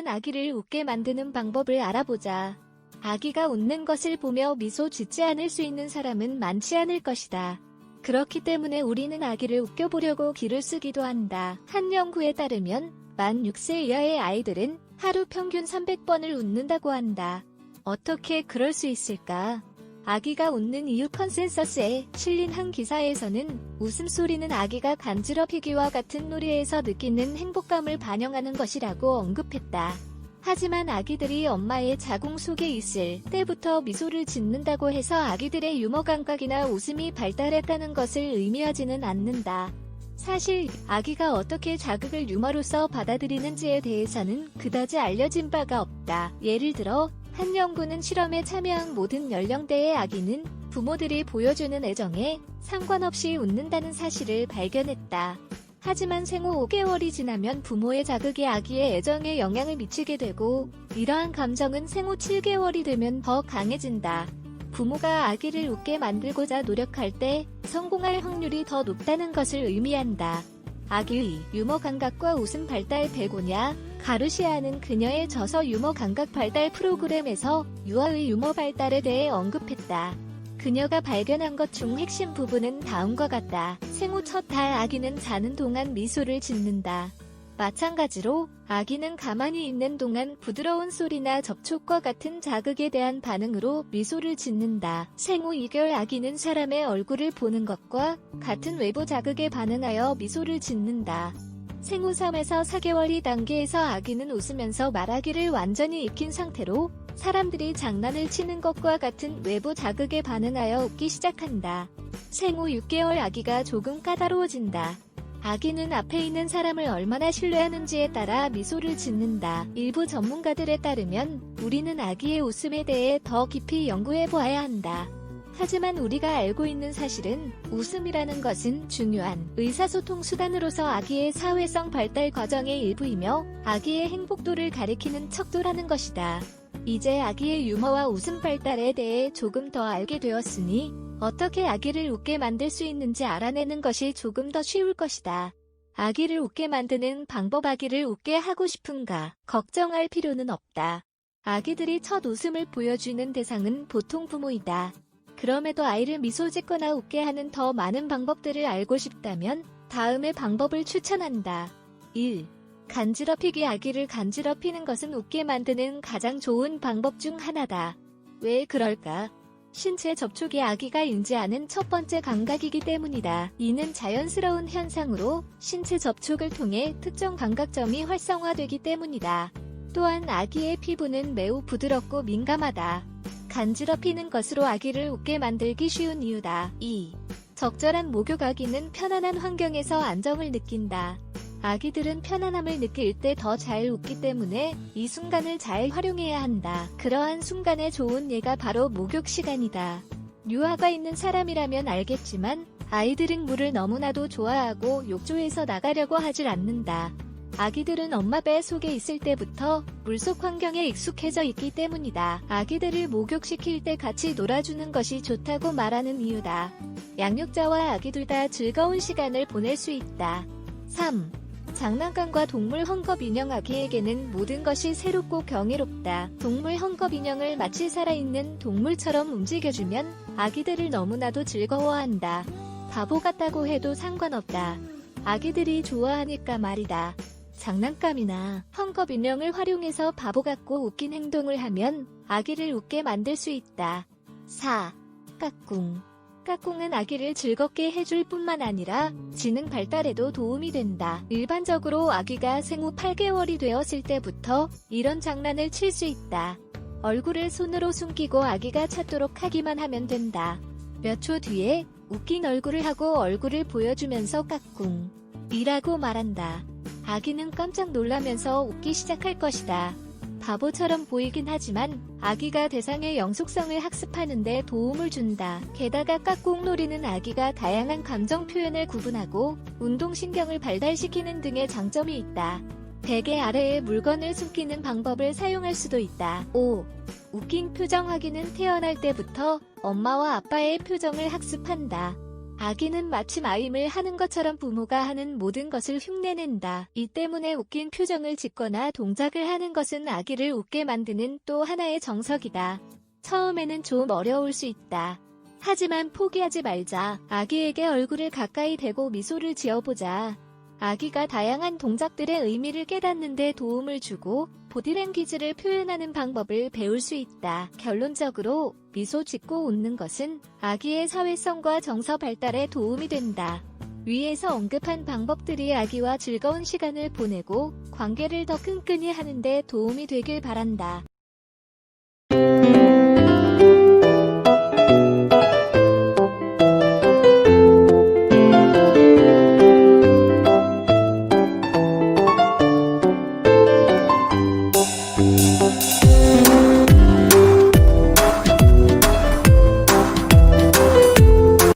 이번에는 아기를 웃게 만드는 방법을 알아보자. 아기가 웃는 것을 보며 미소 짓지 않을 수 있는 사람은 많지 않을 것이다. 그렇기 때문에 우리는 아기를 웃겨보려고 기를 쓰기도 한다. 한 연구에 따르면 만 6세 이하의 아이들은 하루 평균 300번을 웃는다고 한다. 어떻게 그럴 수 있을까? 아기가 웃는 이유 컨센서스에 실린 한 기사에서는 웃음소리는 아기가 간지럽히기와 같은 놀이에서 느끼는 행복감을 반영하는 것이라고 언급했다. 하지만 아기들이 엄마의 자궁 속에 있을 때부터 미소를 짓는다고 해서 아기들의 유머 감각이나 웃음이 발달했다는 것을 의미하지는 않는다. 사실 아기가 어떻게 자극을 유머로서 받아들이는지에 대해서는 그다지 알려진 바가 없다. 예를 들어 한 연구는 실험에 참여한 모든 연령대의 아기는 부모들이 보여주는 애정에 상관없이 웃는다는 사실을 발견했다. 하지만 생후 5개월이 지나면 부모의 자극이 아기의 애정에 영향을 미치게 되고 이러한 감정은 생후 7개월이 되면 더 강해진다. 부모가 아기를 웃게 만들고자 노력할 때 성공할 확률이 더 높다는 것을 의미한다. 아기의 유머 감각과 웃음 발달 베고냐 가르시아는 그녀의 저서 유머 감각 발달 프로그램에서 유아의 유머 발달에 대해 언급했다. 그녀가 발견한 것 중 핵심 부분은 다음과 같다. 생후 첫 달 아기는 자는 동안 미소를 짓는다. 마찬가지로 아기는 가만히 있는 동안 부드러운 소리나 접촉과 같은 자극에 대한 반응으로 미소를 짓는다. 생후 2개월 아기는 사람의 얼굴을 보는 것과 같은 외부 자극에 반응하여 미소를 짓는다. 생후 3에서 4개월 단계에서 아기는 웃으면서 말하기를 완전히 익힌 상태로 사람들이 장난을 치는 것과 같은 외부 자극에 반응하여 웃기 시작한다. 생후 6개월 아기가 조금 까다로워진다. 아기는 앞에 있는 사람을 얼마나 신뢰하는지에 따라 미소를 짓는다. 일부 전문가들에 따르면 우리는 아기의 웃음에 대해 더 깊이 연구해보아야 한다. 하지만 우리가 알고 있는 사실은 웃음이라는 것은 중요한 의사소통 수단으로서 아기의 사회성 발달 과정의 일부이며 아기의 행복도를 가리키는 척도라는 것이다. 이제 아기의 유머와 웃음 발달에 대해 조금 더 알게 되었으니 어떻게 아기를 웃게 만들 수 있는지 알아내는 것이 조금 더 쉬울 것이다. 아기를 웃게 만드는 방법. 아기를 웃게 하고 싶은가? 걱정할 필요는 없다. 아기들이 첫 웃음을 보여주는 대상은 보통 부모이다. 그럼에도 아이를 미소 짓거나 웃게 하는 더 많은 방법들을 알고 싶다면 다음의 방법을 추천한다. 1. 간지럽히기. 아기를 간지럽히는 것은 웃게 만드는 가장 좋은 방법 중 하나다. 왜 그럴까? 신체 접촉이 아기가 인지하는 첫 번째 감각이기 때문이다. 이는 자연스러운 현상으로 신체 접촉을 통해 특정 감각점이 활성화되기 때문이다. 또한 아기의 피부는 매우 부드럽고 민감하다. 간지럽히는 것으로 아기를 웃게 만들기 쉬운 이유다. 2. 적절한 목욕. 아기는 편안한 환경에서 안정을 느낀다. 아기들은 편안함을 느낄 때 더 잘 웃기 때문에 이 순간을 잘 활용해야 한다. 그러한 순간에 좋은 예가 바로 목욕 시간이다. 유아가 있는 사람이라면 알겠지만 아이들은 물을 너무나도 좋아하고 욕조에서 나가려고 하질 않는다. 아기들은 엄마 배 속에 있을 때부터 물속 환경에 익숙해져 있기 때문이다. 아기들을 목욕시킬 때 같이 놀아주는 것이 좋다고 말하는 이유다. 양육자와 아기 둘 다 즐거운 시간을 보낼 수 있다. 3. 장난감과 동물 헝겊 인형. 아기에게는 모든 것이 새롭고 경이롭다. 동물 헝겊 인형을 마치 살아있는 동물처럼 움직여주면 아기들을 너무나도 즐거워한다. 바보 같다고 해도 상관없다. 아기들이 좋아하니까 말이다. 장난감이나 헝겊 인형을 활용해서 바보 같고 웃긴 행동을 하면 아기를 웃게 만들 수 있다. 4. 까꿍. 까꿍은 아기를 즐겁게 해줄 뿐만 아니라 지능 발달에도 도움이 된다. 일반적으로 아기가 생후 8개월이 되었을 때부터 이런 장난을 칠 수 있다. 얼굴을 손으로 숨기고 아기가 찾도록 하기만 하면 된다. 몇 초 뒤에 웃긴 얼굴을 하고 얼굴을 보여주면서 까꿍 이라고 말한다. 아기는 깜짝 놀라면서 웃기 시작할 것이다. 바보처럼 보이긴 하지만 아기가 대상의 영속성을 학습하는 데 도움을 준다. 게다가 까꿍놀이는 아기가 다양한 감정 표현을 구분하고 운동신경을 발달시키는 등의 장점이 있다. 베개 아래에 물건을 숨기는 방법을 사용할 수도 있다. 5. 웃긴 표정. 아기는 태어날 때부터 엄마와 아빠의 표정을 학습한다. 아기는 마치 마임을 하는 것처럼 부모가 하는 모든 것을 흉내낸다. 이 때문에 웃긴 표정을 짓거나 동작을 하는 것은 아기를 웃게 만드는 또 하나의 정석이다. 처음에는 좀 어려울 수 있다. 하지만 포기하지 말자. 아기에게 얼굴을 가까이 대고 미소를 지어보자. 아기가 다양한 동작들의 의미를 깨닫는 데 도움을 주고 보디랭귀지를 표현하는 방법을 배울 수 있다. 결론적으로 미소 짓고 웃는 것은 아기의 사회성과 정서 발달에 도움이 된다. 위에서 언급한 방법들이 아기와 즐거운 시간을 보내고 관계를 더 끈끈히 하는 데 도움이 되길 바란다.